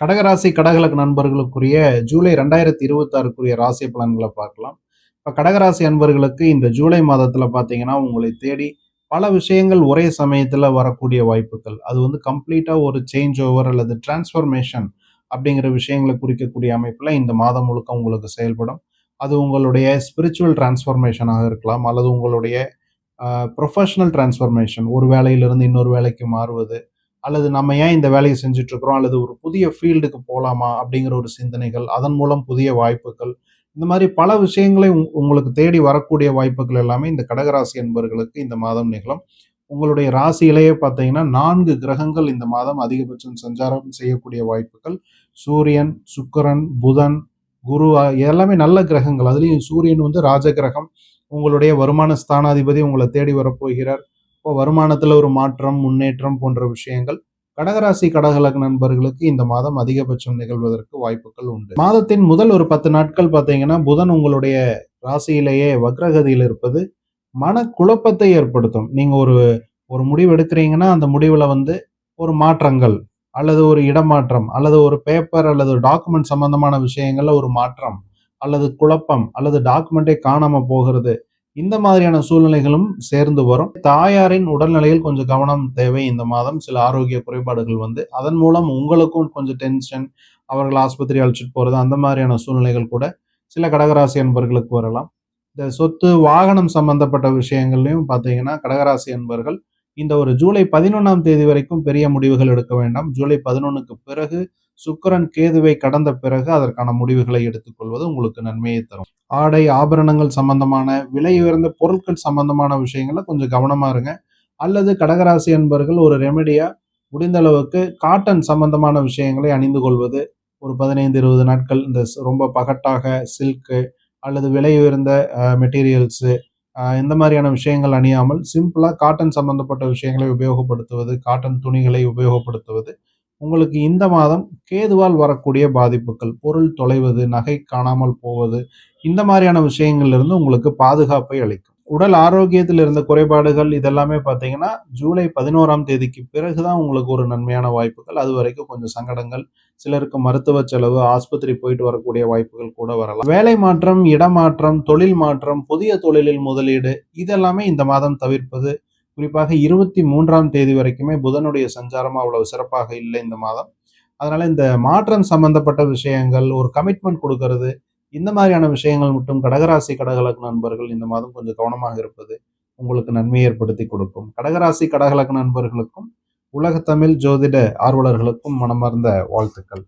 கடகராசி கடகலக்கு நண்பர்களுக்குரிய ஜூலை 2026க்குரிய ராசி பலன்களை பார்க்கலாம். இப்போ கடகராசி அன்பர்களுக்கு இந்த ஜூலை மாதத்துல பார்த்தீங்கன்னா, உங்களை தேடி பல விஷயங்கள் ஒரே சமயத்துல வரக்கூடிய வாய்ப்புகள். அது வந்து கம்ப்ளீட்டா ஒரு சேஞ்ச் ஓவர் அல்லது டிரான்ஸ்ஃபர்மேஷன் அப்படிங்கிற விஷயங்களை குறிக்கக்கூடிய அமைப்புல இந்த மாதம் முழுக்க உங்களுக்கு செயல்படும். அது உங்களுடைய ஸ்பிரிச்சுவல் டிரான்ஸ்ஃபர்மேஷனாக இருக்கலாம், அல்லது உங்களுடைய ப்ரொஃபஷனல் டிரான்ஸ்ஃபர்மேஷன், ஒரு வேலையிலிருந்து இன்னொரு வேலைக்கு மாறுவது, அல்லது நம்ம ஏன் இந்த வேலையை செஞ்சுட்டு இருக்கிறோம், அல்லது ஒரு புதிய ஃபீல்டுக்கு போலாமா அப்படிங்கிற ஒரு சிந்தனைகள், அதன் மூலம் புதிய வாய்ப்புகள், இந்த மாதிரி பல விஷயங்களை உங்களுக்கு தேடி வரக்கூடிய வாய்ப்புகள் எல்லாமே இந்த கடகராசி என்பவர்களுக்கு இந்த மாதம் நிகழும். உங்களுடைய ராசியிலேயே பார்த்தீங்கன்னா 4 கிரகங்கள் இந்த மாதம் அதிகபட்சம் சஞ்சாரம் செய்யக்கூடிய வாய்ப்புகள். சூரியன், சுக்கிரன், புதன், குரு எல்லாமே நல்ல கிரகங்கள். அதுலேயும் சூரியன் வந்து ராஜ கிரகம். உங்களுடைய வருமான ஸ்தானாதிபதி உங்களை தேடி வரப்போகிறார். இப்போ வருமானத்துல ஒரு மாற்றம், முன்னேற்றம் போன்ற விஷயங்கள் கடகராசி கடகலக்ன நண்பர்களுக்கு இந்த மாதம் அதிகபட்சம் நிகழ்வதற்கு வாய்ப்புகள் உண்டு. மாதத்தின் முதல் ஒரு 10 நாட்கள் பார்த்தீங்கன்னா, புதன் உங்களுடைய ராசியிலேயே வக்ரகதியில் இருப்பது மனக்குழப்பத்தை ஏற்படுத்தும். நீங்க ஒரு ஒரு முடிவு எடுக்கிறீங்கன்னா, அந்த முடிவுல வந்து ஒரு மாற்றங்கள், அல்லது ஒரு இடமாற்றம், அல்லது ஒரு பேப்பர் அல்லது டாக்குமெண்ட் சம்பந்தமான விஷயங்கள்ல ஒரு மாற்றம், அல்லது குழப்பம், அல்லது டாக்குமெண்டே காணாம போகிறது. இந்த மாதிரியான சூழ்நிலைகளும் சேர்ந்து வரும். தாயாரின் உடல்நிலையில் கொஞ்சம் கவனம் தேவை இந்த மாதம். சில ஆரோக்கிய குறைபாடுகள் வந்து, அதன் மூலம் உங்களுக்கும் கொஞ்சம் டென்ஷன், அவர்கள் ஆஸ்பத்திரி அழைச்சிட்டு போறது, அந்த மாதிரியான சூழ்நிலைகள் கூட சில கடகராசி அன்பர்களுக்கு வரலாம். இந்த சொத்து, வாகனம் சம்பந்தப்பட்ட விஷயங்கள்லயும் பார்த்தீங்கன்னா, கடகராசி அன்பர்கள் இந்த ஒரு ஜூலை 11ஆம் தேதி வரைக்கும் பெரிய முடிவுகள் எடுக்க வேண்டாம். ஜூலை 11க்கு பிறகு சுக்கிரன் கேதுவை கடந்த பிறகு அதற்கான முடிவுகளை எடுத்துக்கொள்வது உங்களுக்கு நன்மையை தரும். ஆடை, ஆபரணங்கள் சம்பந்தமான விலை உயர்ந்த பொருட்கள் சம்பந்தமான விஷயங்கள்ல கொஞ்சம் கவனமா இருங்க. அல்லது கடகராசி அன்பர்கள் ஒரு ரெமெடியா முடிந்த அளவுக்கு காட்டன் சம்பந்தமான விஷயங்களை அணிந்து கொள்வது. ஒரு 15, 20 நாட்கள் இந்த ரொம்ப பகட்டாக சில்க்கு அல்லது விலை உயர்ந்த மெட்டீரியல்ஸு இந்த மாதிரியான விஷயங்கள் அணியாமல் சிம்பிளா காட்டன் சம்பந்தப்பட்ட விஷயங்களை உபயோகப்படுத்துவது, காட்டன் துணிகளை உபயோகப்படுத்துவது உங்களுக்கு இந்த மாதம் கேதுவால் வரக்கூடிய பாதிப்புகள், பொருள் தொலைவது, நகை காணாமல் போவது, இந்த மாதிரியான விஷயங்கள்ல இருந்து உங்களுக்கு பாதுகாப்பை அளிக்கும். உடல் ஆரோக்கியத்தில் இருந்த குறைபாடுகள் இதெல்லாமே பார்த்தீங்கன்னா, ஜூலை 11ஆம் தேதிக்கு பிறகுதான் உங்களுக்கு ஒரு நன்மையான வாய்ப்புகள். அது வரைக்கும் கொஞ்சம் சங்கடங்கள், சிலருக்கு மருத்துவ செலவு, ஆஸ்பத்திரி போயிட்டு வரக்கூடிய வாய்ப்புகள் கூட வரலாம். வேலை மாற்றம், இடமாற்றம், தொழில் மாற்றம், புதிய தொழிலில் முதலீடு, இதெல்லாமே இந்த மாதம் தவிர்ப்பது. குறிப்பாக 23ஆம் தேதி வரைக்குமே புதனுடைய சஞ்சாரம் அவ்வளவு சிறப்பாக இல்லை இந்த மாதம். அதனால இந்த மாற்றம் சம்பந்தப்பட்ட விஷயங்கள், ஒரு கமிட்மெண்ட் கொடுக்கறது, இந்த மாதிரியான விஷயங்கள் மட்டும் கடகராசி கடகலக்ன நண்பர்கள் இந்த மாதம் கொஞ்சம் கவனமாக இருப்பது உங்களுக்கு நன்மை ஏற்படுத்தி கொடுக்கும். கடகராசி கடகலக்ன நண்பர்களுக்கும் உலக தமிழ் ஜோதிட ஆர்வலர்களுக்கும் மனமார்ந்த வாழ்த்துக்கள்.